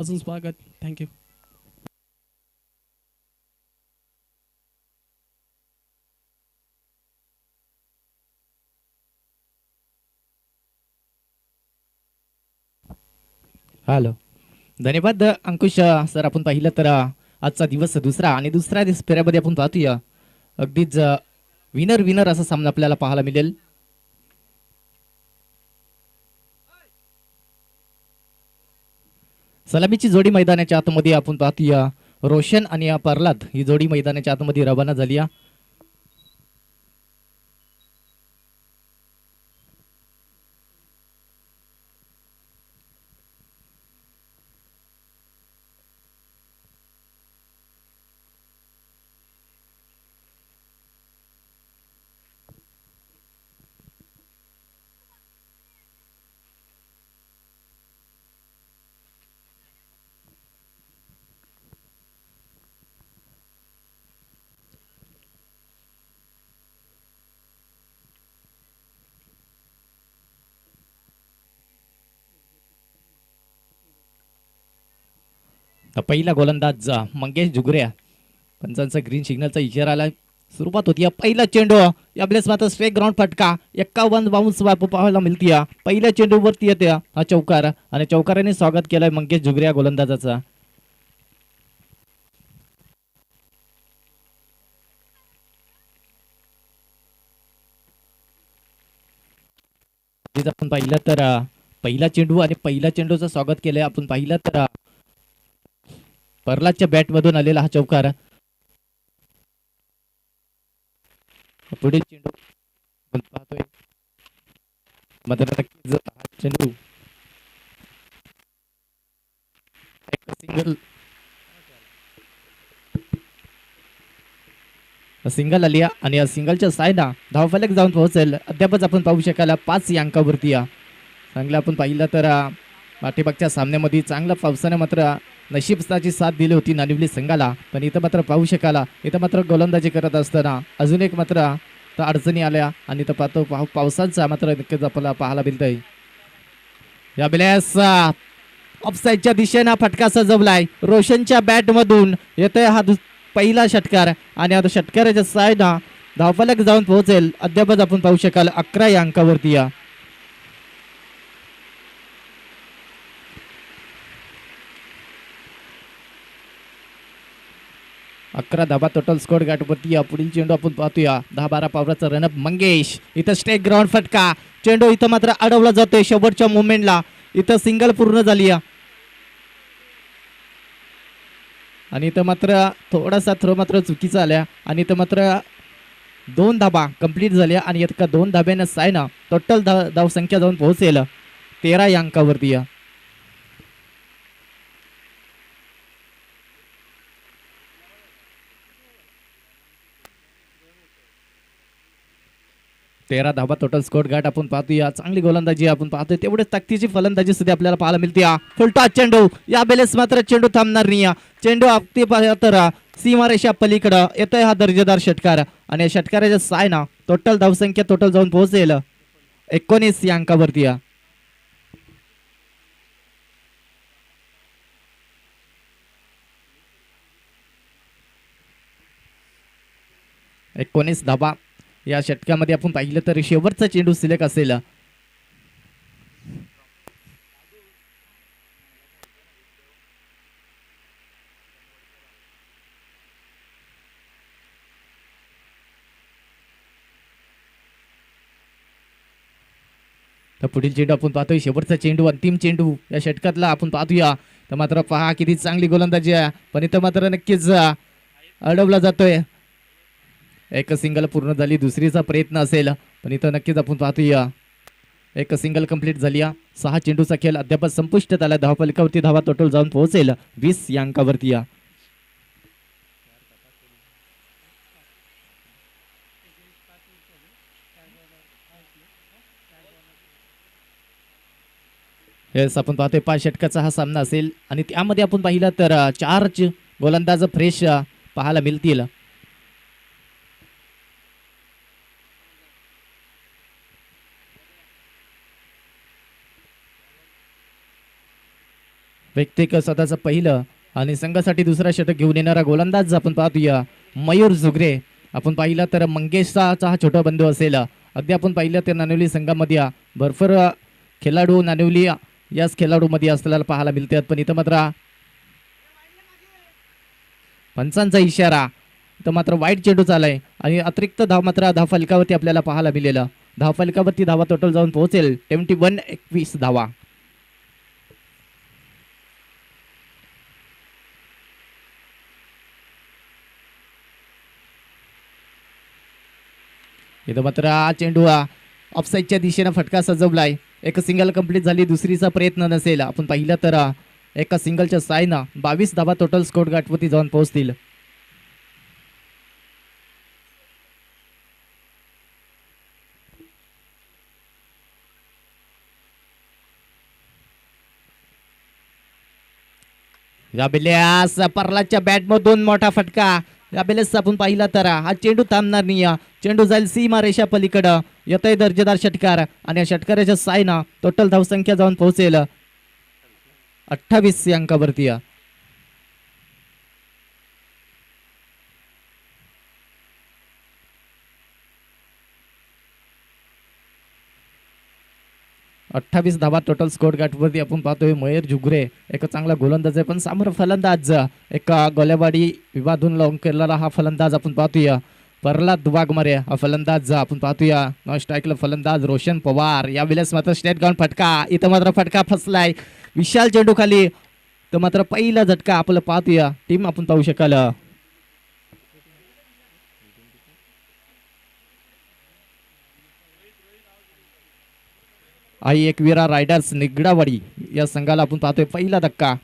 अजून स्वागत. Thank you. Hello. धन्यवाद अंकुश सर. आपण पाहिलं तर आजचा दिवस दुसरा आणि दुसऱ्या दिवस फेऱ्यामध्ये आपण पाहतोय अगदीच विनर विनर असा सामना आपल्याला पाहायला मिळेल. सलामीची जोडी मैदानाच्या आतमध्ये आपण पाहतोय रोशन आणि प्रल्हाद ही जोडी मैदानाच्या आतमध्ये रवाना झाली आहे. पहिला गोलंदाज मंगेश जुगऱ्या. पंचांचा ग्रीन सिग्नलचा इशारा आला. सुरुवात होती पहिला चेंडू. या प्लेस मात्र स्ट्रेक ग्राउंड फटका 51 बाउन्स पाहायला मिळते. पहिल्या चेंडूवरती येते हा चौकार आणि चौकाराने स्वागत केलंय मंगेश जुगऱ्या गोलंदाजाचा. आपण पाहिलं तर पहिला चेंडू आणि पहिल्या चेंडूचं स्वागत केलंय. आपण पाहिलं तर प्रल्हादच्या बॅट मधून आलेला हा चौकार. पुढील चेंडू आपण पाहतोय मात्र नक्कीच हा चेंडू एक सिंगल सिंगल आली आणि या सिंगलच्या सायडा धावफलक जाऊन पोहोचेल अद्यापच आपण पाहू शकाल 5 या अंकावरती. चांगलं आपण पाहिलं तर पाठीमागच्या सामन्यामध्ये चांगल्या पावसाने मात्र नशीबची साथ दिली होती नानिवली संघाला. पण इथं मात्र पाहू शकाला इथं मात्र गोलंदाजी करत असताना अजून एक मात्र अडचणी आल्या आणि इथं पाहतो पावसाचा मात्र नक्कीच आपल्याला पाहायला मिळतंय. या बिलेस ऑफसाईडच्या दिशेनं फटका सजवलाय रोशनच्या बॅट मधून येतोय हा पहिला षटकार आणि आता षटकाराच्या सायडा धावफलक जाऊन पोहोचेल अद्यापच आपण पाहू शकाल 11 या अंकावरती. 11 धाबा टोटल स्कोर गाठवरती. पुढील चेंडू आपण पाहतोया 10-12 पावराचा रनअप मंगेश. इथं स्ट्रेक ग्राउंड फटका चेंडू इथं मात्र अडवला जातोय शेवटच्या मुवमेंटला. इथं सिंगल पूर्ण झाली आणि इथं मात्र थोडासा थ्रो मात्र चुकीचा आल्या आणि इथं मात्र 2 धाबा कंप्लीट झाल्या आणि इतका 2 धाब्यानं सायना टोटल धावसंख्या जाऊन पोहोचेल 13 या अंकावरती. 13 धाबा टोटल स्कोर गाठ आपण पाहतोया. चांगली गोलंदाजी आपण पाहतोय तेवढेच ताकदीची फलंदाजी सुद्धा आपल्याला पाहायला मिळते. फुलटा चेंडू या बेलेस मात्र चेंडू थांबणार नाही. चेंडू अगदी तर सीमारेषा पलीकडं येतोय हा दर्जेदार षटकार आणि षटकाराच्या सायना टोटल धावसंख्या टोटल जाऊन पोहोचेल 19 या अंकावरती. 19 धाबा या षटकामध्ये आपण पाहिलं तर शेवटचा चेंडू सिलेक्ट असेल. तर पुढील चेंडू आपण पाहतोय शेवटचा चेंडू अंतिम चेंडू या षटकातला आपण पाहतोया. तर मात्र पहा किती चांगली गोलंदाजी आहे पण इथं मात्र नक्कीच अडवला जातोय. एक सिंगल पूर्ण झाली दुसरीचा प्रयत्न असेल पण इथं नक्कीच आपण पाहतोया एक सिंगल कंप्लीट झाली. 6 चेंडूचा खेळ अद्याप संपुष्टात आला. धावफलकावरती धावा टोटल जाऊन पोहोचेल 20 या अंकावरती. येस आपण पाहतोय 5 षटकाचा हा सामना असेल आणि त्यामध्ये आपण पाहिलं तर 4 गोलंदाज फ्रेश पाहायला मिळतील. व्यक्तिक स्वतःचं पहिलं आणि संघासाठी दुसरा षटक घेऊन येणारा गोलंदाज आपण पाहतोय मयूर जुगरे. आपण पाहिलं तर मंगेशचा हा छोटा बंधू असेल. अगदी आपण पाहिलं तर नाणेवली संघामध्ये भरपूर खेळाडू नाणेवली याच खेळाडूमध्ये असलेला पाहायला मिळतात. पण इथं मात्र पंचांचा इशारा, तर मात्र वाईट चेंडू चालाय आणि अतिरिक्त धाव मात्र धाव फलकावरती आपल्याला पाहायला मिळेलं. धाव फलकावरती धावा टोटल जाऊन पोहोचेल 21 धावा. इथं मात्र हा चेंडू ऑफसाईडच्या दिशेनं फटका सजवलाय. एक सिंगल कंप्लीट झाली, दुसरीचा प्रयत्न नसेल. आपण पाहिलं तर एका सिंगलच्या सायनं 22 धावा टोटल स्कोर गाठवरती जाऊन पोहोचतील. या बिल्यास परलाच्या बॅटमधून मोठा फटका. या बिलेस आपण पाहिला तर हा चेंडू थांबणार नाही. चेंडू जाईल सीमा रेषा पलीकडं. येतोय दर्जेदार षटकार आणि या षटकाराच्या सायना टोटल धावसंख्या जाऊन पोहोचेल 28 अंकावरती. 28 धावा टोटल स्कोर गाठवरती आपण पाहतोय. मयूर जुगरे एक चांगला गोलंदाज आहे, पण समोर फलंदाज एका गोलेबाडी विवादून लावून केलेला हा फलंदाज आपण पाहतोय प्रल्हाद वाघमारे. हा फलंदाज आपण पाहतोय. नॉन स्ट्राईकला फलंदाज रोशन पवार. या वेळेस मात्र स्टेट ग्राउंड फटका. इथं मात्र फटका फसलाय विशाल चेंडू खाली. तर मात्र पहिला झटका आपलं पाहतोय टीम आपण पाहू शकाल. आई एकविरा रायडर्स निगडावाडी या संघाला आपण पाहतोय पहिला धक्का.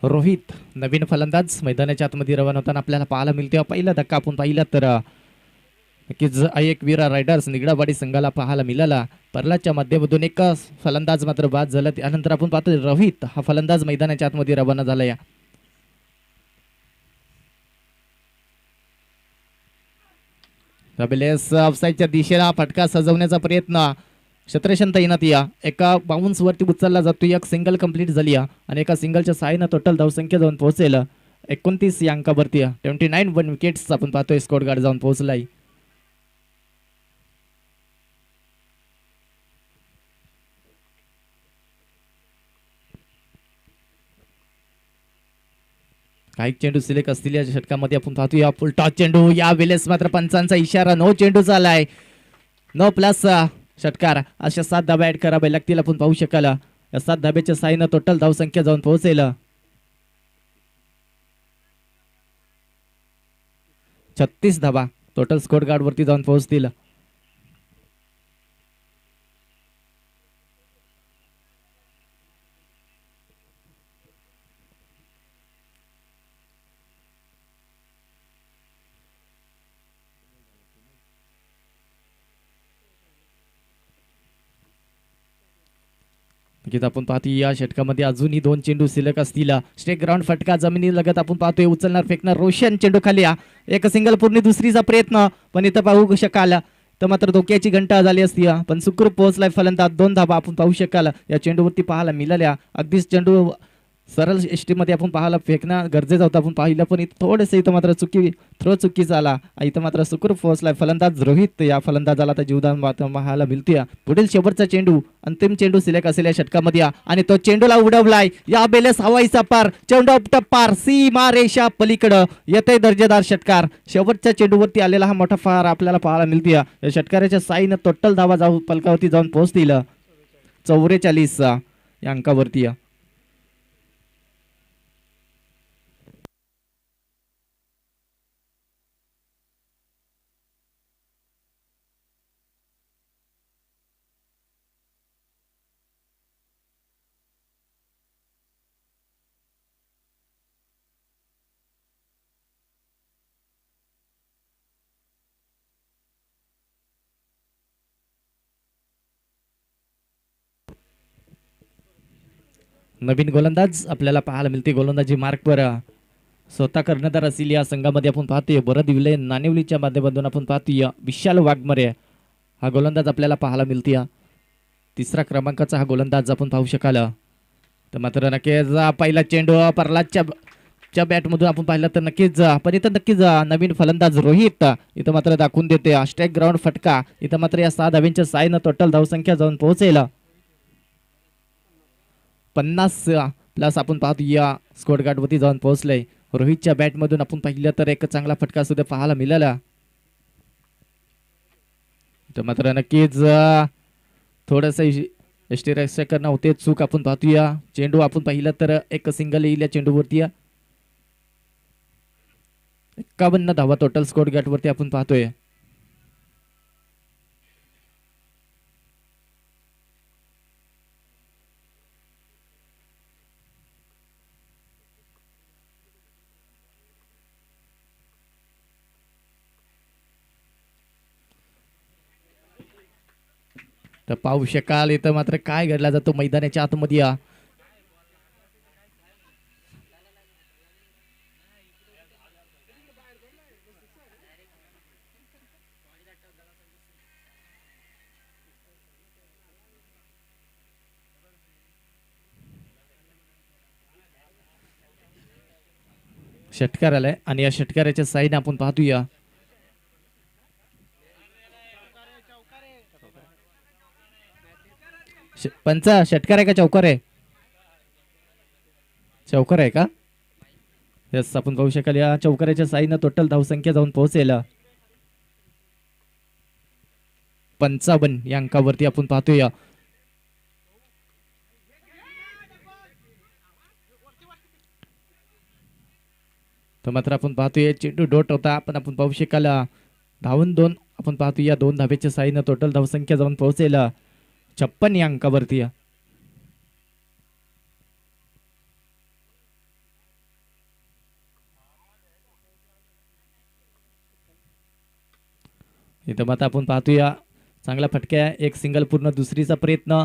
रोहित नवीन फलंदाज मैदानाच्या आतमध्ये रवाना होताना आपल्याला पाहायला मिळते. पहिला धक्का आपण पाहिला तर नक्कीच एक वीरा रायडर्स निगडावाडी संघाला पाहायला मिळाला. परलाच्या माध्यमातून एक फलंदाज मात्र बाद झाला. त्यानंतर आपण पाहतो रोहित हा फलंदाज मैदानाच्या आतमध्ये रवाना झाला. या ऑफसाईडच्या दिशेला फटका सजवण्याचा प्रयत्न क्षेत्रक्षण तैनात या एका बाउन्स वरती उचलला जातो. एक सिंगल कंप्लीट झाली आणि एका सिंगलच्या साहाय्यानं टोटल धावसंख्या जाऊन पोहोचेल 29 या अंकावरती. 29 1 विकेट्स आपण पाहतोय स्कोर गार्ड जाऊन पोहोचलाय. काही चेंडू सिलेक्ट असतील या षटकामध्ये आपण पाहतोय. फुलटॉस चेंडू या वेळेस मात्र पंचांचा इशारा. नो चेंडू झालाय. नो प्लस षटकार. अशा 7 धाबा ऍड करावे लागतील आपण पाहू शकाल. या 7 धाब्याच्या साहाय्यानं टोटल धावसंख्या जाऊन पोहोचेल 36 धाबा टोटल स्कोर गार्ड वरती जाऊन पोहोचतील. आपण पाहतोय या षटकामध्ये अजूनही 2 चेंडू शिल्लक असतील. स्टेक ग्राउंड फटका जमिनी लगत आपण पाहतोय. उचलणार फेकणार रोशन चेंडू खाली. एक सिंगल पूर्ण दुसरीचा प्रयत्न पण इथं पाहू शकाल तर मात्र धोक्याची घंटा झाली असती. पण सुखरूप पोहोचलाय फलंदाज. 2 धाबा आपण पाहू शकाल या चेंडूवरती पाहायला मिळाल्या. अगदीच चेंडू सरळ मध्ये आपण पाहायला फेकणं गरजेचं होतं आपण पाहिलं, पण इथं थोडंसं इथं मात्र थ्रो चुकीचा आला. इथं मात्र सुखरूप पोहोचलाय फलंदाज रोहित. या फलंदाजाला तर जीवदान पाहायला मिळतोय. पुढील शेवटचा चेंडू अंतिम चेंडू सिलेक्ट असेल या षटकामध्ये आणि तो चेंडूला उडवलाय. या बेलेस हवाईचा पार. चेंडू टप्पार सीमा रेषा पलीकडं येते दर्जेदार षटकार. शेवटच्या चेंडूवरती आलेला हा मोठा फार आपल्याला पाहायला मिळतोय. या षटकाराच्या साईनं टोटल धावा जाऊन पलकावरती जाऊन पोहोचतील 44 या अंकावरती. नवीन गोलंदाज आपल्याला पाहायला मिळते. गोलंदाजी मार्कवर स्वतः कर्णधार असलेल्या या संघामध्ये आपण पाहतोय बरदिवले नाणेवलीच्या माध्यमातून आपण पाहतोय विशाल वाघमारे हा गोलंदाज आपल्याला पाहायला मिळते. तिसरा क्रमांकाचा हा गोलंदाज आपण पाहू शकाल. तर मात्र नक्कीच पहिला चेंडू प्रल्हादच्या बॅटमधून आपण पाहिलं तर नक्कीच पण इथं नक्कीच नवीन फलंदाज रोहित इथं मात्र दाखवून देते स्ट्राईक ग्राउंड फटका. इथं मात्र या 6 धाव्यांच्या साहाय्यानं टोटल धावसंख्या जाऊन पोहोचेल 50 प्लस आपण पाहतो या स्कोर गार्डवरती जाऊन पोहोचलंय. रोहितच्या बॅटमधून आपण पाहिलं तर एक चांगला फटका सुद्धा पाहायला मिळाला. तर मात्र नक्कीच थोडंसं यष्टीरक्षकांना होते चूक आपण पाहतोया. चेंडू आपण पाहिलं तर एक सिंगल येईल या चेंडूवरती. 51 धावा टोटल स्कोर गार्डवरती आपण पाहतोय. तर पाहू शकाल इथं मात्र काय घडला जातो मैदानाच्या आतमध्ये. षटकार आलाय आणि या षटकाराच्या साईने आपण पाहतोया पंच षटकार आहे का चौकार आहे? चौकार आहे का? यस आपण पाहू शकाल या चौकाराच्या साईनं टोटल धावसंख्या जाऊन पोहोचेल 55 या अंकावरती आपण पाहतोय. तर मात्र आपण पाहतोय चेंडू डोट होता पण आपण पाहू शकाल धावून 2 आपण पाहतोय या 2 धाब्याच्या साईनं टोटल धावसंख्या जाऊन पोहोचेल 56 या अंकावरती. इथं मात्र आपण पाहतोया चांगला फटका एक सिंगल पूर्ण दुसरीचा प्रयत्न.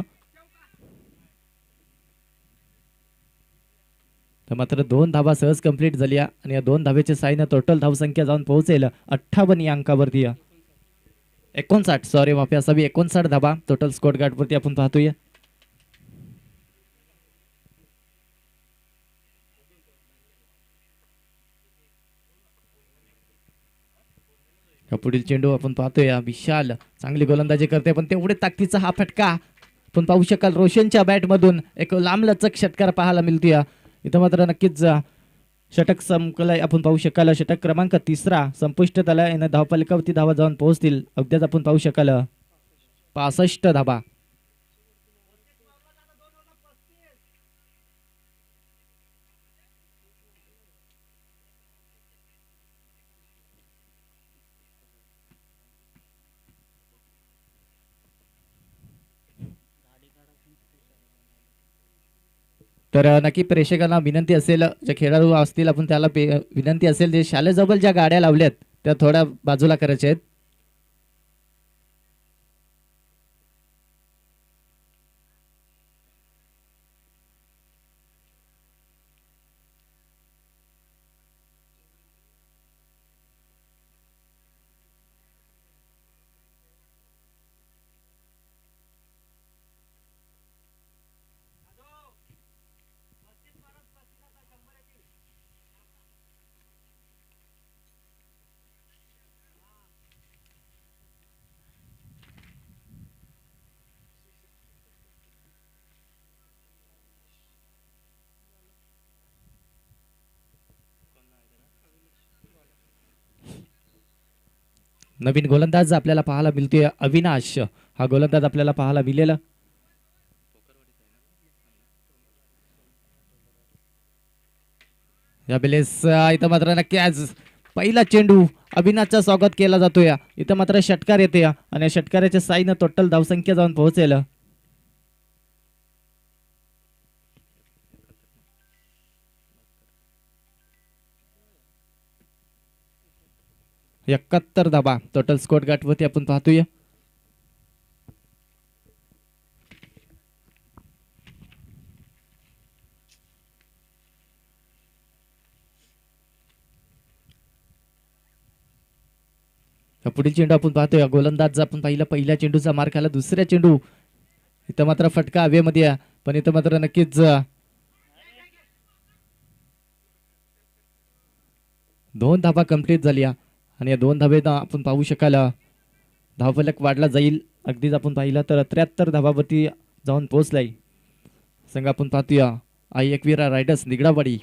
तर मात्र 2 धावा सहज कंप्लीट झाल्या आणि या 2 धाब्याच्या साईनं टोटल धावसंख्या जाऊन पोहोचेल 58 या अंकावरती. 59 सॉरी माफी असावी 59 धाबा टोटल स्कोर गार्डवरती आपण पाहतोय. पुढील चेंडू आपण पाहतोय विशाल चांगली गोलंदाजी करते पण तेवढे ताकदीचा हा फटका आपण पाहू शकाल. रोशनच्या बॅट मधून एक लांबलचक षटकार पाहायला मिळतोय. इथं मात्र नक्कीच षटक संपलंय आपण पाहू शकाल. षटक क्रमांक 3 संपुष्टात आला. यानं धावफलकावरती धावा जाऊन पोहोचतील अगद्याच आपण पाहू शकाल 65 धाबा. तर नक्की प्रेक्षकांना विनंती असेल जे खेळाडू असतील आपण त्याला विनंती असेल जे शाळेजवळ ज्या गाड्या लावल्यात त्या थोड्या बाजूला करायच्या आहेत. नवीन गोलंदाज आपल्याला पाहायला मिळतोय अविनाश हा गोलंदाज आपल्याला पाहायला मिळेल. यावेळेस इथं मात्र नक्की आज पहिला चेंडू अविनाशचा स्वागत केला जातोय. इथं मात्र षटकार येते आणि षटकाराच्या साईनं टोटल धावसंख्या जाऊन पोहोचेल 71 धाबा टोटल स्कोर गाठवरती आपण पाहतोय. पुढील चेंडू आपण पाहतोय गोलंदाज आपण पहिल्या चेंडूचा मार खाला दुसऱ्या चेंडू इथं मात्र फटका हवेमध्ये पण इथं मात्र नक्कीच 2 धाबा कंप्लीट झाल्या आणि या 2 धाबे आपण पाहू शकाल धावफलक वाढला जाईल अगदीच आपण पाहिलं तर 73 धाबावरती जाऊन पोहोचलाय संघ आपण पाहतोया आई एकवीरा रायडर्स निगडावाडी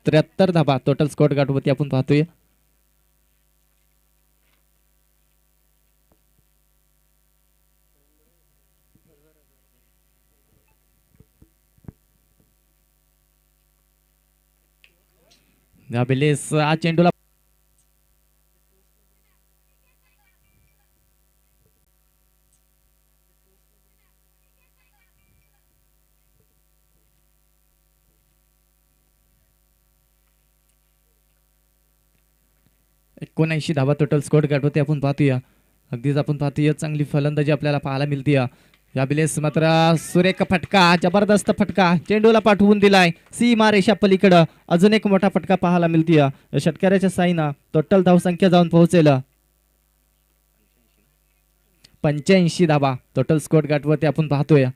73 धाबा टोटल स्कोर गाठवरती आपण पाहतोय बेलेस हा चेंडूला एकोणऐंशी धाबा टोटल स्कोर गाठवते आपण पाहतोया अगदीच आपण पाहतोय चांगली फलंदाजी आपल्याला पाहायला मिळते या बिलेस मात्र सुरेख फटका जबरदस्त फटका चेंडूला पाठवून दिलाय सीमा रेषा पलीकडं अजून एक मोठा फटका पाहायला मिळते षटकाराच्या साईना टोटल धावसंख्या जाऊन पोहोचेल 85 धाबा टोटल स्कोर गाठवते आपण पाहतोय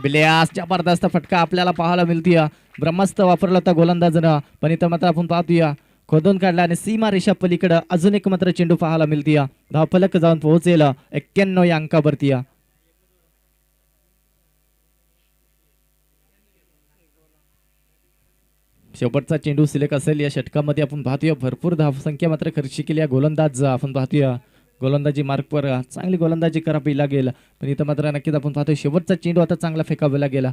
बिलियास जबरदस्त फटका आपल्याला पाहायला मिळते ब्रह्मास्त्र वापरला होता गोलंदाजानं पण इथं मात्र आपण पाहतोया खोदून काढला आणि सीमा रेषा पलीकडे अजून एक मात्र चेंडू पाहायला मिळते धावफलक जाऊन पोहोचेल 91 या अंकावरती शेवटचा चेंडू सिलेक्ट असेल या षटकामध्ये आपण पाहतोय भरपूर धावसंख्या मात्र खर्च केली या गोलंदाज आपण पाहतोय गोलंदाजी मार्कवर चांगली गोलंदाजी करावी लागेल पण इथं मात्र नक्कीच आपण पाहतोय शेवटचा चेंडू आता चांगला फेकावा लागेल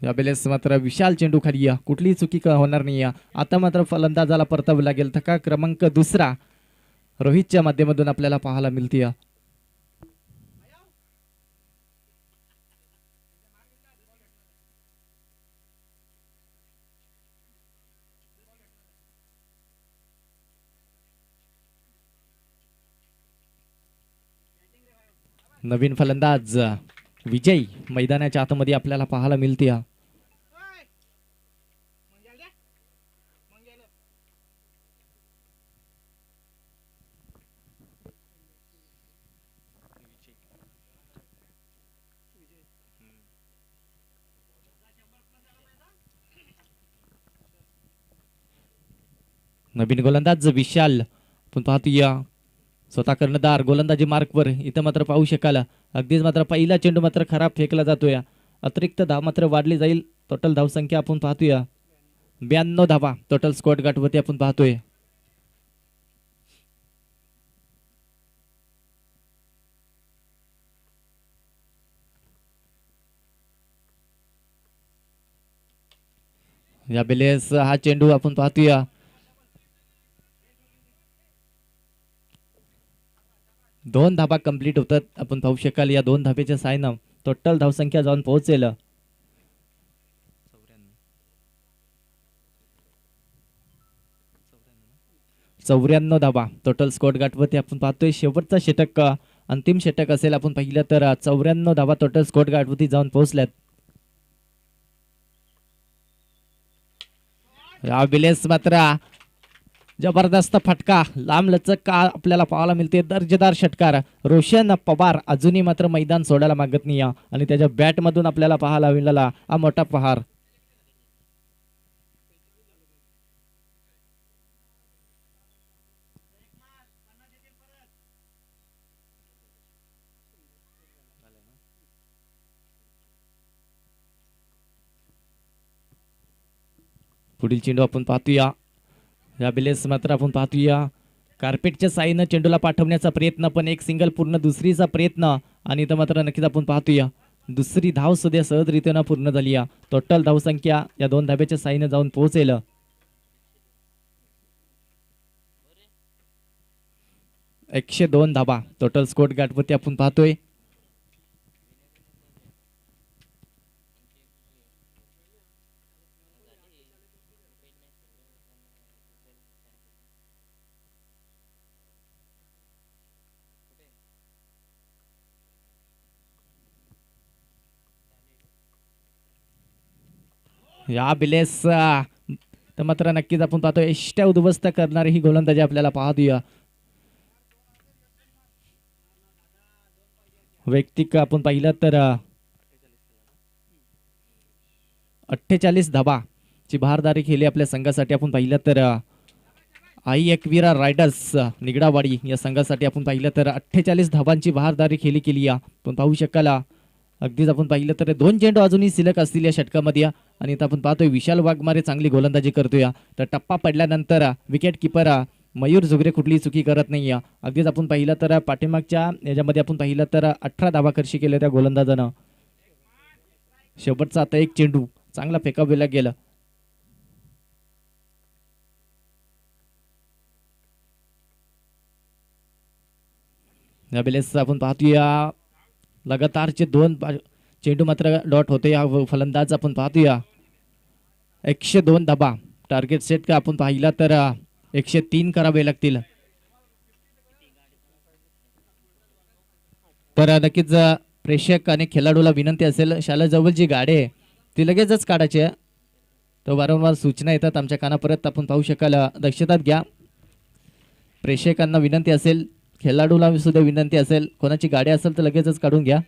यावेळेस मात्र विशाल चेंडू खाली कुठलीही चुकी होणार नाही आता मात्र फलंदाजाला परतावं लागेल थका क्रमांक दुसरा रोहितच्या माध्यमातून आपल्याला पाहायला मिळते नवीन फलंदाज विजय मैदानाच्या आतमध्ये आपल्याला पाहायला मिळते नवीन गोलंदाज विशाल आपण पाहतोया स्वतः कर्णधार गोलंदाजी मार्कवर इथं मात्र पाहू शकाल अगदीच मात्र पहिला चेंडू मात्र खराब फेकला जातोय अतिरिक्त धाव मात्र वाढली जाईल टोटल धावसंख्या आपण पाहतोया 92 धावा टोटल स्कोर गाठवते आपण पाहतोय या बेलेस हा चेंडू आपण पाहतोया दोन धाबा कंप्लीट होतात आपण पाहू शकाल या 2 धाब्याच्या साहाय्यानं टोटल धावसंख्या जाऊन पोहोचेल 94 धाबा टोटल स्कोर गाठवते आपण पाहतोय शेवटचा षटक अंतिम षटक असेल आपण पाहिलं तर 94 धाबा टोटल स्कोर गाठवती जाऊन पोहोचल्यात या बिलेस मात्र जबरदस्त फटका लांब लचक आपल्याला पाहायला मिळते दर्जेदार षटकार रोशन पवार अजूनही मात्र मैदान सोडायला मागत नाही आणि त्याच्या बॅट मधून आपल्याला पाहायला मिळाला हा मोठा पहार पुढील चेंडू आपण पाहतोया या बिलेस मात्र आपण पाहतोया कार्पेटच्या साईनं चेंडूला पाठवण्याचा प्रयत्न पण एक सिंगल पूर्ण दुसरीचा प्रयत्न आणि इथं मात्र नक्कीच आपण पाहतोया दुसरी धाव सुद्धा सहजरीतीनं पूर्ण झाली टोटल धावसंख्या या 2 धाब्याच्या साईनं जाऊन पोहोचेल 102 धाबा टोटल स्कोर गाठवते आपण पाहतोय या बिलेस तर मात्र नक्कीच आपण पाहतो एष्ट्या उद्ध्वस्त करणारी ही गोलंदाजी आपल्याला पाहतोया. वैयक्तिक आपण पाहिलं तर 48 धाबा ची बहारदारी केली आपल्या संघासाठी. आपण पाहिलं तर आई एकविरा रायडर्स निगडावाडी या संघासाठी आपण पाहिलं तर 48 धाबांची बहारदारी केली आपण पाहू शकाल. अगदीच आपण पाहिलं तर 2 चेंडू अजूनही शिल्लक असतील या षटकामध्ये आणि इथं आपण पाहतोय विशाल वाघमारे चांगली गोलंदाजी करतोय. तर टप्पा पडल्यानंतर विकेट किपर मयूर जुगरे कुठलीही चुकी करत नाही. अगदीच आपण पाहिलं तर पाठीमागच्या याच्यामध्ये आपण पाहिलं तर 18 धाबा खर्ची केल्या त्या गोलंदाजानं. शेवटचा आता एक चेंडू चांगला फेकावला गेला. यावेळेस आपण पाहतोया लगातारचे 2 चेंडू मात्र डॉट होते या फलंदाज. आपण पाहतोया 102 धाबा टार्गेट सेट का आपण पाहिला तर 103 करावे लागतील. तर नक्कीच प्रेक्षक आणि खेळाडूला विनंती असेल शाळेजवळ जी गाडी आहे ती लगेचच काढायची आहे. तर वारंवार सूचना येतात आमच्या कानापर्यंत आपण पाहू शकाल. दक्षतात घ्या. प्रेक्षकांना विनंती असेल खेळाडूला सुद्धा विनंती असेल कोणाची गाडी असेल तर लगेचच काढून घ्या.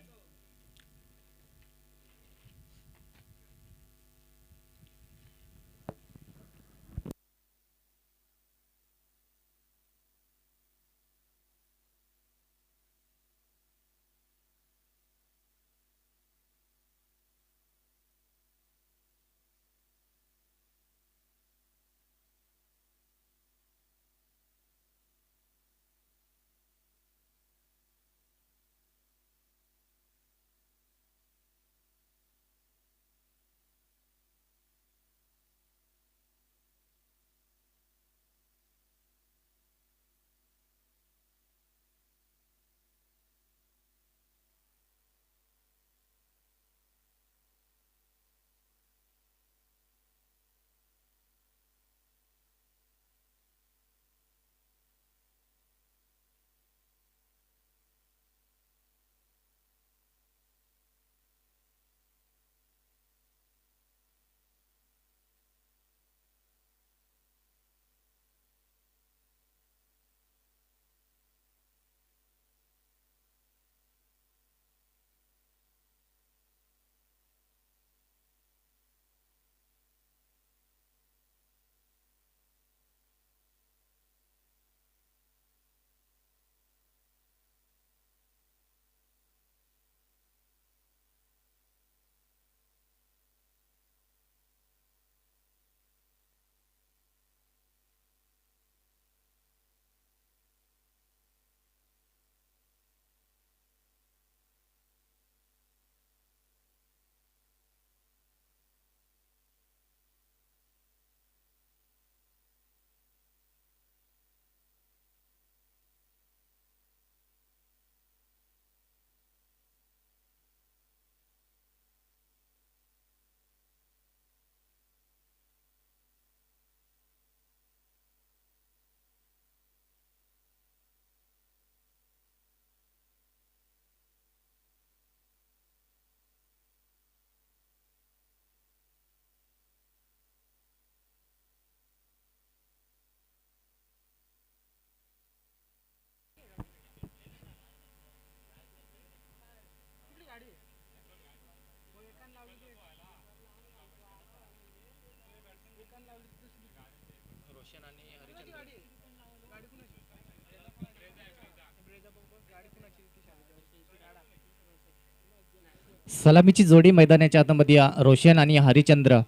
सलामीची जोडी मैदानाच्या आतमध्ये रोशन आणि हरिचंद्र.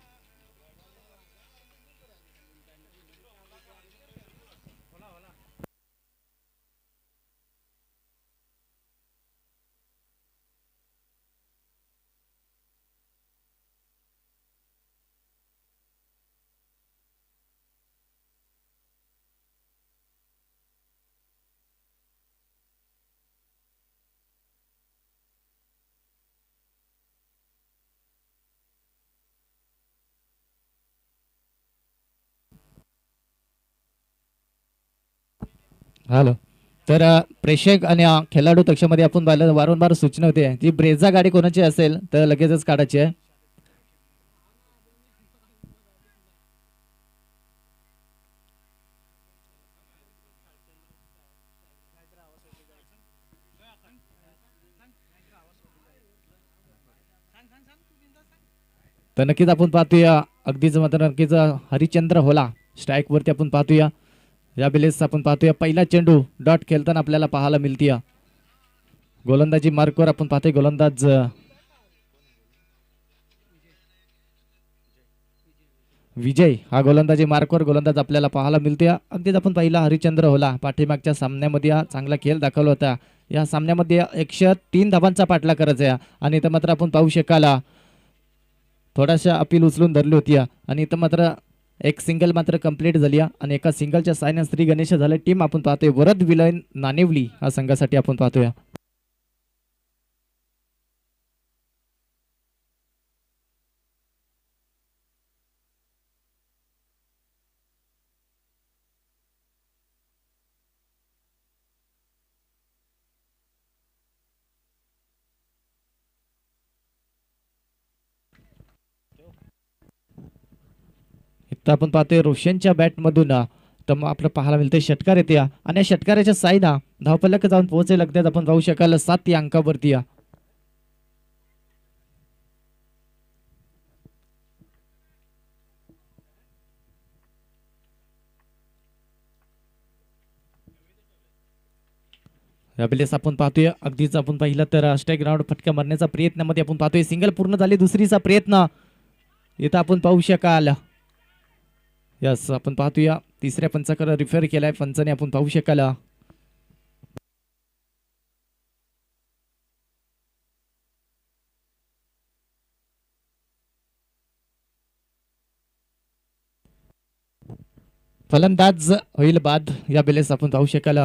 हॅलो. तर प्रेक्षक आणि खेळाडू कक्षामध्ये आपण पाहिलं वारंवार सूचना होते जी ब्रेझा गाडी कोणाची असेल तर लगेचच काढायची आहे. तर नक्कीच आपण पाहतोया अगदीच मात्र नक्कीच हरिचंद्र होला स्ट्राईक वरती आपण पाहतोया. या वेळेस आपण पाहतोया पहिला चेंडू डॉट खेळताना आपल्याला पाहायला मिळतीया. गोलंदाजी मार्कवर आपण पाहतोय गोलंदाज विजय हा गोलंदाजी मार्कवर गोलंदाज आपल्याला पाहायला मिळते. अगदीच आपण पहिला हरिचंद्र होला पाठीमागच्या सामन्यामध्ये हा चांगला खेळ दाखवला होता. या सामन्यामध्ये 103 धावांचा पाठला करायचा आहे आणि इथं मात्र आपण पाहू शकाल थोडाशा अपील उचलून धरली होती आणि इथं मात्र एक सिंगल मात्र कंप्लीट झाली आणि एका सिंगलच्या सायन्स श्री गणेश झाले टीम आपण पाहतोय वरद विलयन नाणेवली हा संघासाठी आपण पाहतोय. इथं आपण पाहतोय रोशनच्या बॅटमधून तर मग आपलं पाहायला मिळतंय षटकार येते आणि या षटकाराच्या साईना धावपल्ल्याक जाऊन पोहोचेल लागतात आपण पाहू शकाल 7 या अंकावरती यावेळेस आपण पाहतोय अगदीच आपण पाहिलं तर स्ट्राईक ग्राउंड फटका मारण्याचा प्रयत्नामध्ये आपण पाहतोय सिंगल पूर्ण झाली दुसरीचा प्रयत्न इथं आपण पाहू शकाल. यस आपण पाहतोया तिसऱ्या पंचाकडे रिफर केलाय पंचाने आपण पाहू शकाल. फलंदाज होईल बाद या वेळेस आपण पाहू शकाल.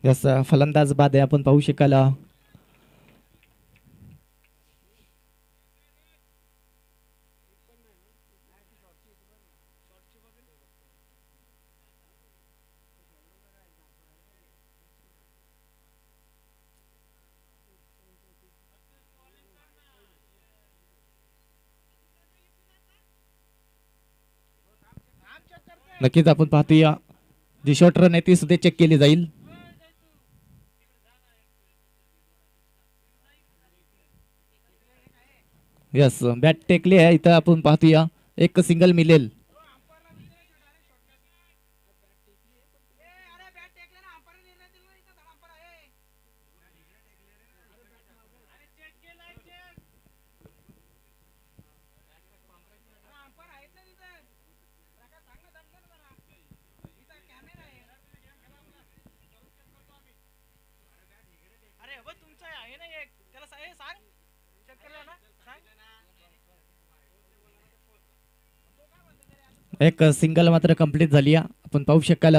यस फलंदाज बाद आहे आपण पाहू शकाल. नक्कीच आपण पाहतोया जी शॉर्ट रन आहे ती सुद्धा चेक केली जाईल. यस बॅट टेकली आहे इथं आपण पाहतोया एक सिंगल मिळेल. एक सिंगल मात्र कंप्लीट झाली आपण पाहू शकाल.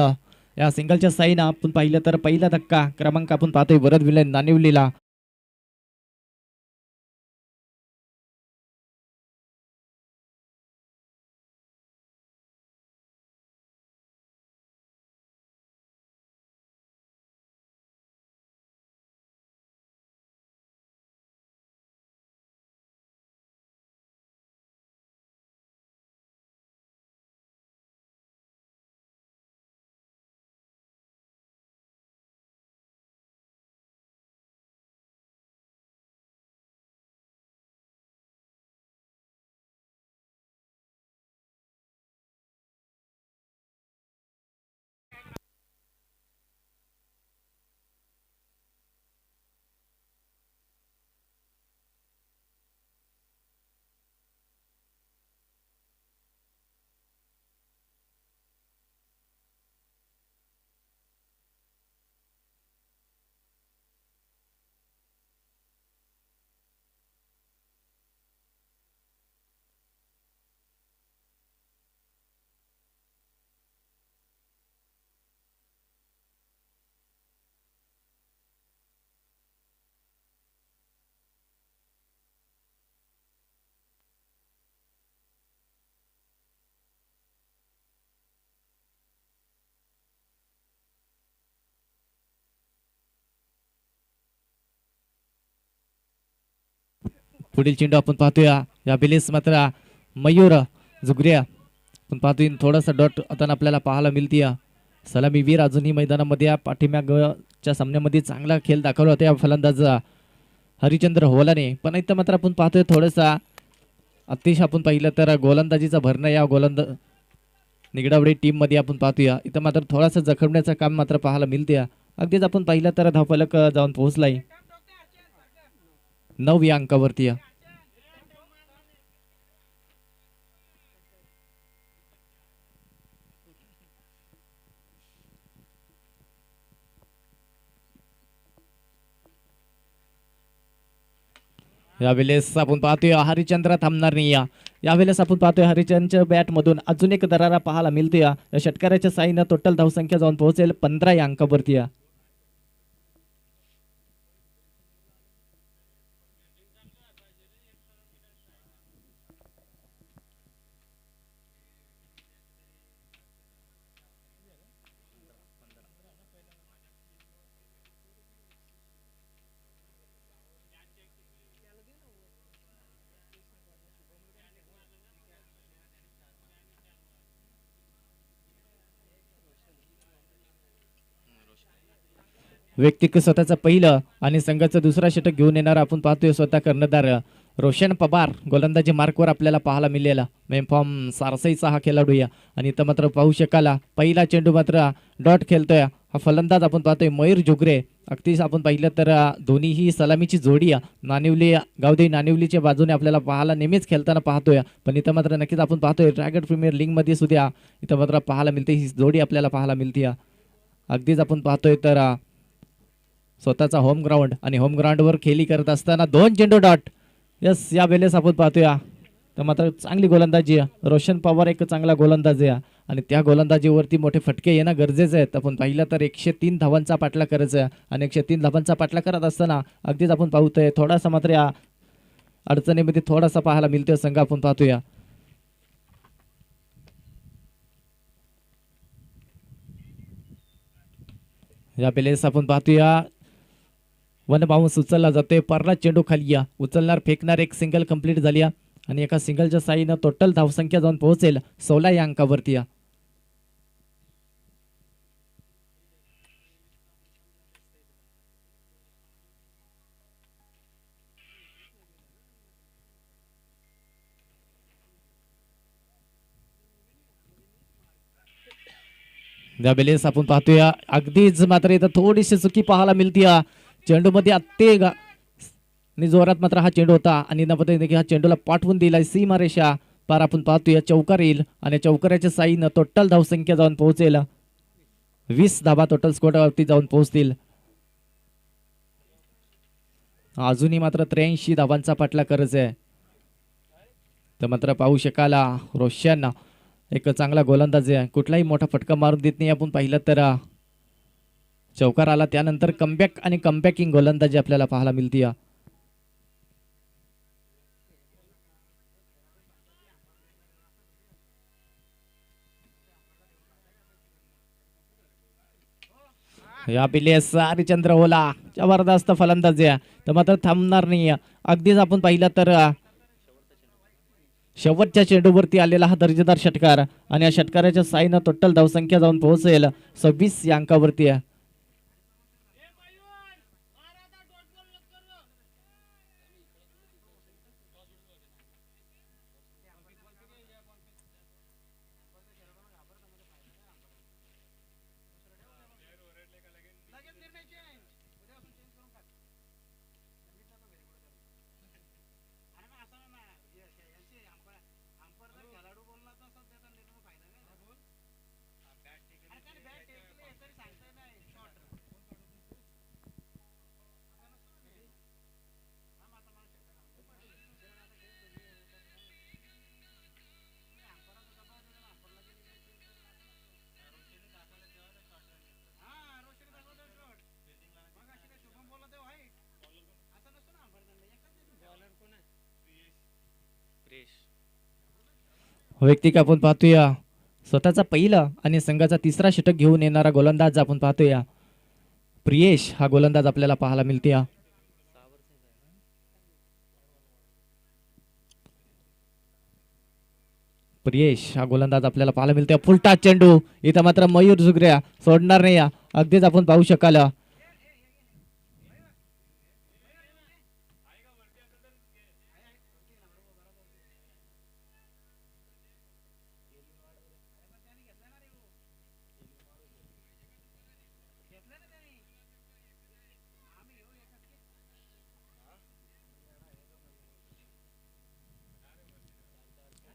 या सिंगलच्या साईन आपण पाहिलं तर पहिला धक्का क्रमांक आपण पाहतोय वरद विलयन नाणेवलीला पुढील चेंडू आपण पाहतोया या बिलेस मात्र मयूर जुगऱ्या आपण पाहतोय थोडासा डॉट आता आपल्याला पाहायला मिळते. सलामीवीर अजूनही मैदानामध्ये या पाठीमागच्या सामन्यामध्ये चांगला खेळ दाखवला होता या फलंदाज हरिचंद्र होलाने, पण इथं मात्र आपण पाहतोय थोडासा अतिशय आपण पाहिलं तर गोलंदाजीचा भरणं या निगडावडी टीम मध्ये आपण पाहतोया. इथं मात्र थोडासा जखमण्याचं काम मात्र पाहायला मिळते. अगदीच आपण पाहिलं तर धावफलक जाऊन पोहोचलाय 9 या अंकावरती. यावेळेस आपण पाहतोय हरिचंद्र थांबणार नाही. यावेळेस आपण पाहतोय हरिचंद्रच्या बॅट मधून अजून एक दरारा पाहायला मिळतोय. या षटकाराच्या साईनं टोटल धावसंख्या जाऊन पोहोचेल 15 या अंकावरती. व्यक्तिक स्वतःचं पहिलं आणि संघाचं दुसरा षटक घेऊन येणार आपण पाहतोय स्वतः कर्णधार रोशन पवार गोलंदाजी मार्कवर आपल्याला पाहायला मिळालेला मेमफॉर्म सारसाईचा हा खेळाडू या. आणि इथं मात्र पाहू शकाला पहिला चेंडू मात्र डॉट खेळतोय हा फलंदाज आपण पाहतोय मयूर जुगरे. अगदीच आपण पाहिलं तर दोन्हीही सलामीची जोडी नानिवली गावदेवी नानिवलीच्या बाजूने आपल्याला पाहायला नेहमीच खेळताना पाहतोय, पण इथं मात्र नक्कीच आपण पाहतोय रायगड प्रीमियर लीग मध्ये सुद्धा इथं मात्र पाहायला मिळते ही जोडी आपल्याला पाहायला मिळते. अगदीच आपण पाहतोय तर स्वतःचा होम ग्राउंड आणि होम ग्राउंडवर खेळी करत असताना 2 चेंडू डॉट. यस या वेळेस आपण पाहतोया तर मात्र चांगली गोलंदाजी आहे. रोशन पवार एक चांगला गोलंदाज आहे आणि त्या गोलंदाजीवरती मोठे फटके येणं गरजेचं आहे. आपण पाहिलं तर 103 धावांचा पाठला करायचा आहे आणि 103 धावांचा पाठला करत असताना अगदीच आपण पाहतोय थोडासा मात्र या अडचणीमध्ये थोडासा पाहायला मिळतोय संघ आपण पाहतोया. या वेळेस आपण पाहतोया वन बाउन्स उचलला जातोय. परला चेंडू खाली या उचलणार फेकणार एक सिंगल कंप्लीट झाली आणि एका सिंगलच्या साईनं टोटल धावसंख्या जाऊन पोहोचेल 16 या अंकावरती. त्यावेळेस आपण पाहतोया अगदीच मात्र इथं थोडीशी चुकी पाहायला मिळते. चेंडू मध्ये आणि जोरात मात्र हा चेंडू होता आणि हा चेंडूला पाठवून दिलाय सीमारेषा पार आपण पाहतोय चौकार येईल आणि चौकाराच्या साईनं टोटल धावसंख्या जाऊन पोहोचेल 20 धाबा टोटल स्कोरवरती जाऊन पोहोचतील. अजूनही मात्र 83 धावांचा पाठला करायचा आहे. तर मात्र पाहू शकाला रोशन एक चांगला गोलंदाज आहे, कुठलाही मोठा फटका मारून देत नाही. आपण पाहिलं तर चौकार आला त्यानंतर कमबॅक आणि कमबॅकिंग गोलंदाजी आपल्याला पाहायला मिळते. या पिलेस हरिचंद्र होला जबरदस्त फलंदाज आहे तर मात्र थांबणार नाही. अगदीच आपण पाहिलं तर शेवटच्या चेंडूवरती आलेला हा दर्जेदार षटकार आणि या षटकाराच्या साईनं टोटल धावसंख्या जाऊन पोहोचेल 26 या अंकावरती. वैयक्तिक आपण पाहतोया स्वतःचा पहिला आणि संघाचा तिसरा षटक घेऊन येणारा गोलंदाज आपण पाहतोया प्रियेश हा गोलंदाज आपल्याला पाहायला मिळते. प्रियेश हा गोलंदाज आपल्याला पाहायला मिळतोय. फुलटा चेंडू इथं मात्र मयूर झुगऱ्या सोडणार नाही. अगदीच आपण पाहू शकाल.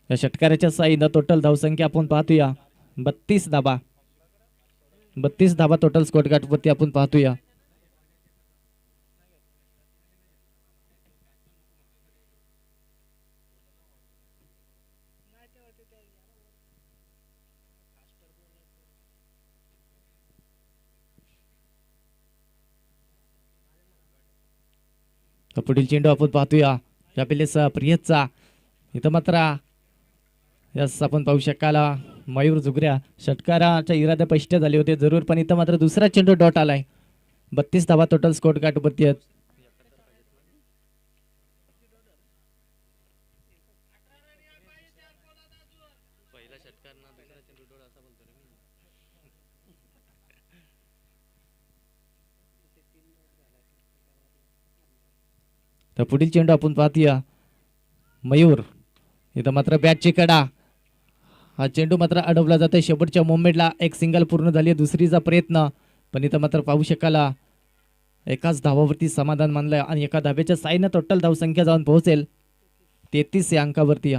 या षटकाराच्या साईनं टोटल धावसंख्या आपण पाहतोया 32 धाबा. 32 धाबा टोटल स्कोर गाठवरती आपण पाहतोया. पुढील चेंडू आपण पाहतोया या पिलेचा प्रियचा इथं मात्र यस आपण पाहू शकाल मयूर झुगऱ्या षटकाराच्या इरादे स्पष्ट झाले होते जरूर, पण इथं मात्र दुसरा चेंडू डॉट आलाय. 32 धावा टोटल स्कोर गाठवरती आहेत. तर पुढील चेंडू आपण पाहतोया मयूर इथं मात्र बॅटची कडा. हा चेंडू मात्र अडवला जातोय शेवटच्या मोमेंटला. एक सिंगल पूर्ण झाली दुसरीचा प्रयत्न, पण इथं मात्र पाहू शकाला एकाच धावावरती समाधान मानलंय आणि एका धाब्याच्या साईनं टोटल धावसंख्या जाऊन पोहोचेल 33 या अंकावरती.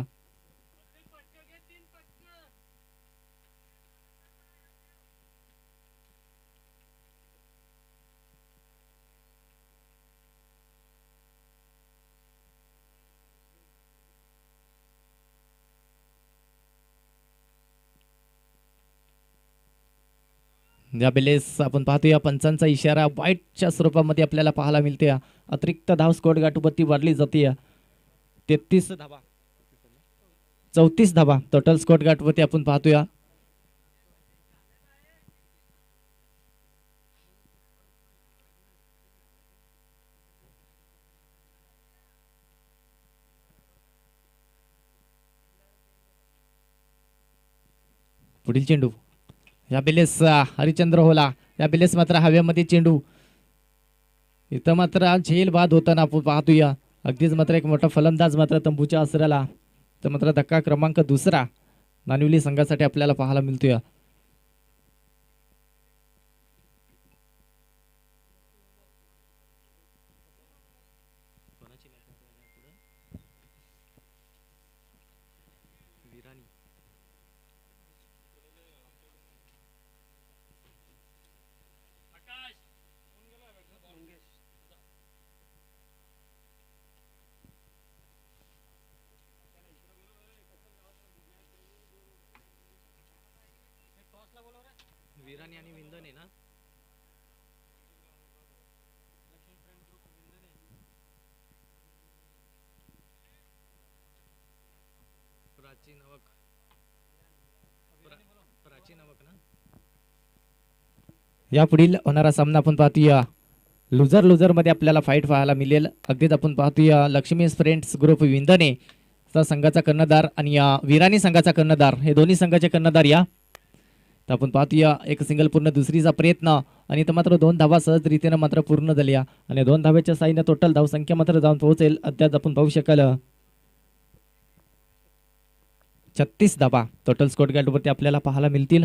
या बेलेस आपण पाहतोया पंचांचा इशारा वाईटच्या स्वरूपामध्ये आपल्याला पाहायला मिळते. अतिरिक्त धाव स्कोर गाठोपती वाढली जाते. 33 धावा 34 धावा टोटल स्कोर गाठोपती आपण पाहतोया. पुढील चेंडू या बेलेस हरिचंद्र होला. या बेलेस मात्र हवेमध्ये चेंडू इथं मात्र झेल बाद होताना आपण पाहतोया. अगदीच मात्र एक मोठा फलंदाज मात्र तंबूच्या आसऱ्याला तर मात्र धक्का क्रमांक दुसरा नानिवली संघासाठी आपल्याला पाहायला मिळतोय. विरानी आणि विंदने ना या पुढील होणारा सामना आपण पाहतोया लुजर लुजर मध्ये आपल्याला फाईट पाहायला मिळेल. अगदीच आपण पाहतोया लक्ष्मी फ्रेंड्स ग्रुप विंदने संघाचा कर्णधार आणि या विरानी संघाचा कर्णधार हे दोन्ही संघाचे कर्णधार. या तर आपण पाहतोया एक सिंगल पूर्ण दुसरीचा प्रयत्न आणि इथं मात्र 2 धावा सहज रीतीने मात्र पूर्ण झाल्या आणि 2 धाव्याच्या साईने टोटल धावसंख्या मात्र जाऊन पोहोचेल. अद्याप आपण पाहू शकाल 36 धावा टोटल स्कोर गाठवरती आपल्याला पाहायला मिळतील.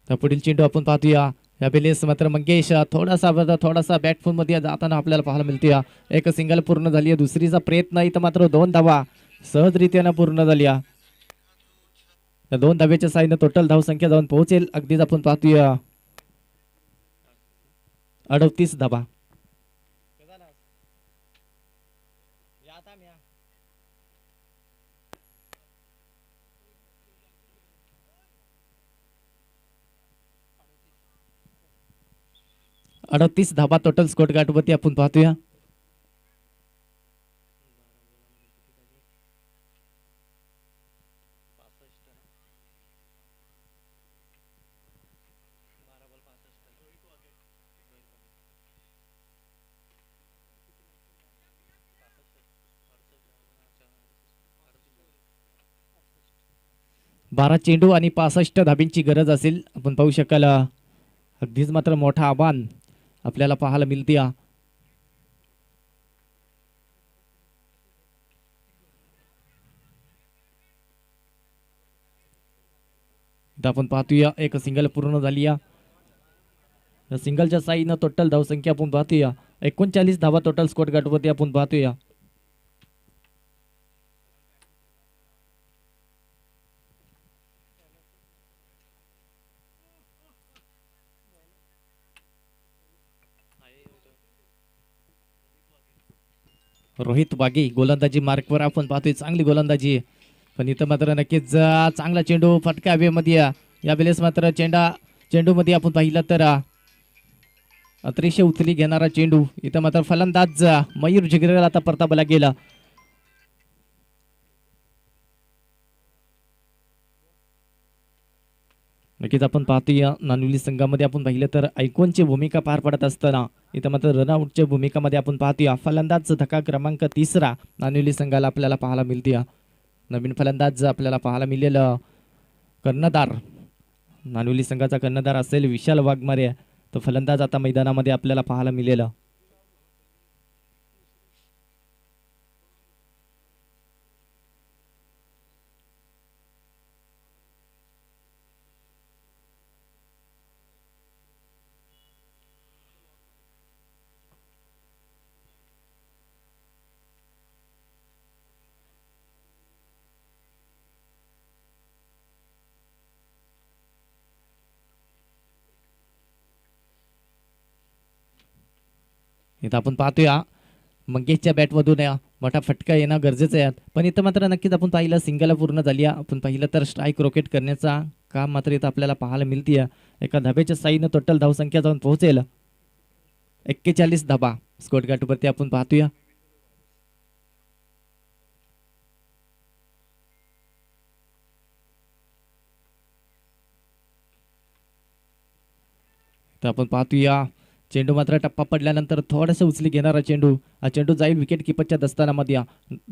तर पुढील चेंडू आपण पाहतोया या बेलेस मात्र मंगेश थोडासा बॅटफोन मध्ये जाताना आपल्याला पाहायला मिळते. एक सिंगल पूर्ण झाली दुसरीचा प्रयत्न इथं मात्र 2 धावा सहजरित्यानं पूर्ण झाल्या. या 2 धाव्याच्या साईनं टोटल धावसंख्या जाऊन पोहोचेल. अगदीच आपण पाहतोया 38 धावा. 38 धावा टोटल स्कोर गाठवरती आपण पाहतोया. 12 चेंडू आणि 65 धाब्यांची गरज असेल. आपण पाहू शकाल अगदीच मात्र मोठा आव्हान आपल्याला पाहायला मिळते. आपण पाहतोया एक सिंगल पूर्ण झाली. सिंगलच्या साईनं टोटल धावसंख्या आपण पाहतोया 39 धावा टोटल स्कोर गाठवरती आपण पाहतोया. रोहित बागे गोलंदाजी मार्कवर आपण पाहतोय चांगली गोलंदाजी, पण इथं मात्र नक्कीच चांगला चेंडू फटका हवेमध्ये. यावेळेस मात्र चेंडूमध्ये आपण पाहिलं तर अतिशय उचली घेणारा चेंडू. इथं मात्र फलंदाज मयूर जिगरेला आता परताबाला गेला. नक्कीच आपण पाहतोय नानुली संघामध्ये आपण पाहिलं तर आयकॉनची भूमिका पार पडत असताना इथं मात्र रनआउटच्या भूमिकामध्ये आपण पाहतोय फलंदाज धक्का क्रमांक 3 नानुली संघाला आपल्याला पाहायला मिळते. नवीन फलंदाज आपल्याला पाहायला मिळेल कर्णधार, नानुली संघाचा कर्णधार असेल विशाल वाघमारे. तो फलंदाज आता मैदानामध्ये आपल्याला पाहायला मिळेल. इथं आपण पाहतोया मंगेशच्या बॅटमधून मोठा फटका येणं गरजेचं आहे. पण इथं मात्र नक्कीच आपण पाहिलं सिंगल पूर्ण झाली. आपण पाहिलं तर स्ट्राईक रॉकेट करण्याचा काम मात्र इथं आपल्याला पाहायला मिळते. एका धाब्याच्या साईनं टोटल धावसंख्या जाऊन पोहोचेल 41 धाबा स्कोर गाठवरती आपण पाहतोया. तर आपण पाहतोया चेंडू मात्र टप्पा पडल्यानंतर थोडंसं उचली घेणारा चेंडू. हा चेंडू जाईल विकेट किपरच्या दस्तानामध्ये.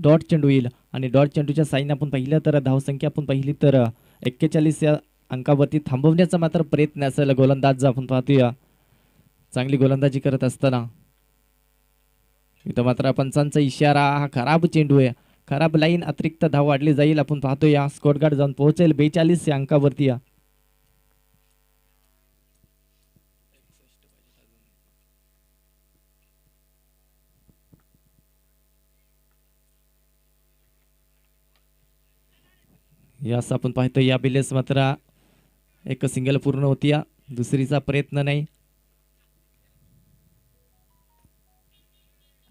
डॉट चेंडू येईल आणि डॉट चेंडूच्या साईने आपण पाहिलं तर धावसंख्या आपण पाहिली तर 41 या अंकावरती थांबवण्याचा मात्र प्रयत्न असेल गोलंदाज आपण पाहतोया चांगली गोलंदाजी करत असताना. इथं मात्र पंचांचा इशारा, हा खराब चेंडू आहे, खराब लाईन, अतिरिक्त धाव वाढली जाईल. आपण पाहतोया स्कोर गार्ड जाऊन पोहोचेल 42 या अंकावरती. यास आपण पाहतो या बिलेस मात्र एक सिंगल पूर्ण होती. दुसरीचा प्रयत्न नाही.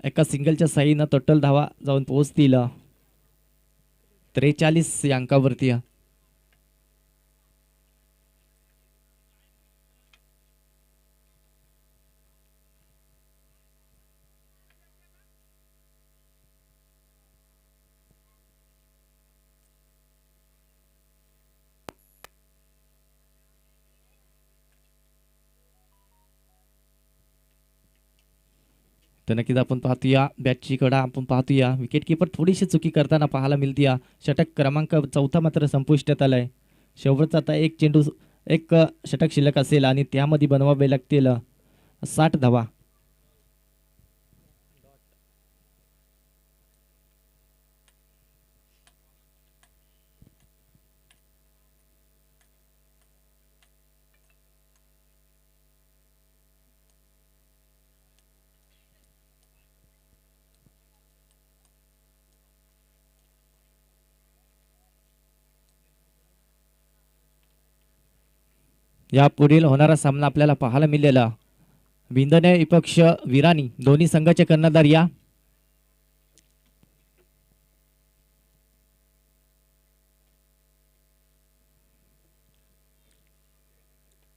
एका सिंगलच्या साईनं टोटल धावा जाऊन पोहोचतील 43 या अंकावरती. तर नक्कीच आपण पाहतोया बॅटची कडा आपण पाहतोया विकेट किपर थोडीशी चुकी करताना पाहायला मिळते. षटक क्रमांक 4 मात्र संपुष्टात आलाय. शेवटचा आता एक षटक शिल्लक असेल आणि त्यामध्ये बनवावे लागतील 60 धावा. या पुढील होणारा सामना आपल्याला पाहायला मिळाला विंदने विपक्ष विराणी दोन्ही संघाचे कर्णधार या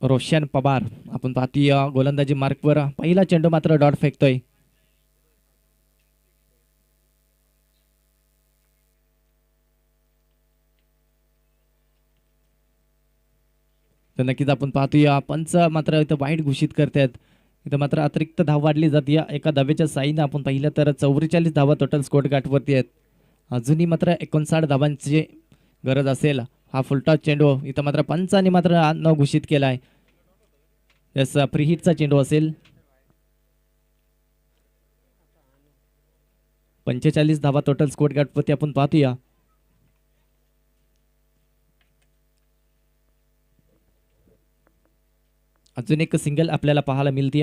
रोशन पवार. आपण पाहतोय गोलंदाजी मार्कवर पहिला चेंडू मात्र डॉट फेकतोय. तर नक्कीच आपण पाहतोया पंच मात्र इथं वाईट घोषित करतात. इथं मात्र अतिरिक्त धाव वाढली जाते. एका धावेच्या साईनं आपण पाहिलं तर 44 धावा टोटल स्कोर गाठवरती आहेत. अजूनही मात्र 59 धावांची गरज असेल. हा फुलटॉस चेंडू इथं मात्र पंचाने मात्र न घोषित केलाय. यस प्रीहिटचा चेंडू असेल. 45 धावा टोटल स्कोर गटपती आपण पाहतोया. अजून एक सिंगल आपल्याला पाहायला मिळते.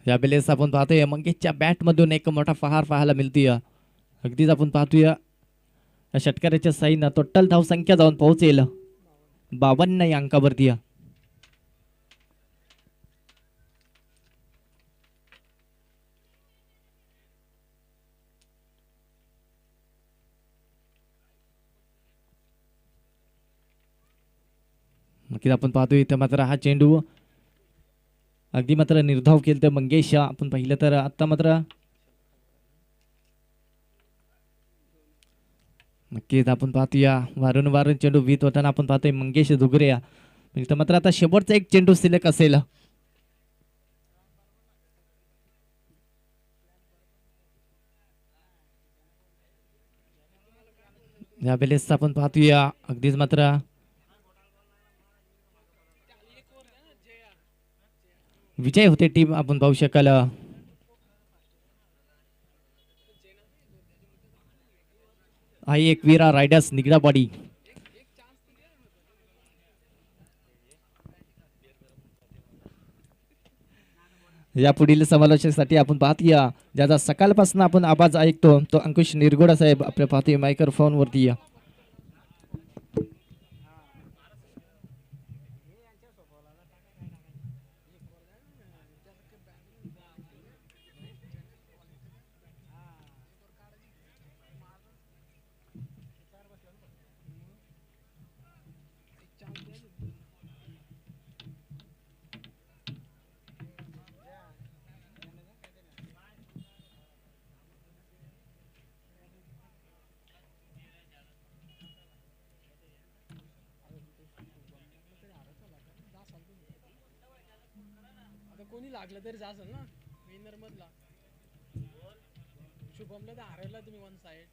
या वेळेस आपण पाहतोय मंगेशच्या बॅट मधून एक मोठा फहार पाहायला मिळतोय. अगदीच आपण पाहतोय या षटकाराच्या साईनं टोटल धाव संख्या जाऊन पोहोचेल 52 या अंकावरती. नक्कीच आपण पाहतोय इथं मात्र हा चेंडू अगदी मात्र निर्धाव केलं तर मंगेश आपण पाहिलं तर आता मात्र नक्कीच आपण पाहतोया वारंवार चेंडू वीत होताना आपण पाहतोय मंगेश दुगरे इथं मात्र आता शेवटचा एक चेंडू सिलेक्ट असेल. या वेळेस आपण पाहतोया अगदीच मात्र विजय होते टीम आपण पाहू शकाल. आई एकवीरा रायडर्स निगडावाडी. या पुढील समालोचनासाठी आपण पाहतोया ज्याचा सकाळपासून आपण आवाज ऐकतो तो अंकुश निरगुडा साहेब आपल्या पाहतोय मायक्रोफोन वरती. कोणी लागलं तरी असेल ना विनर मधला शुभमला तर हरवला तुम्ही वन साइड.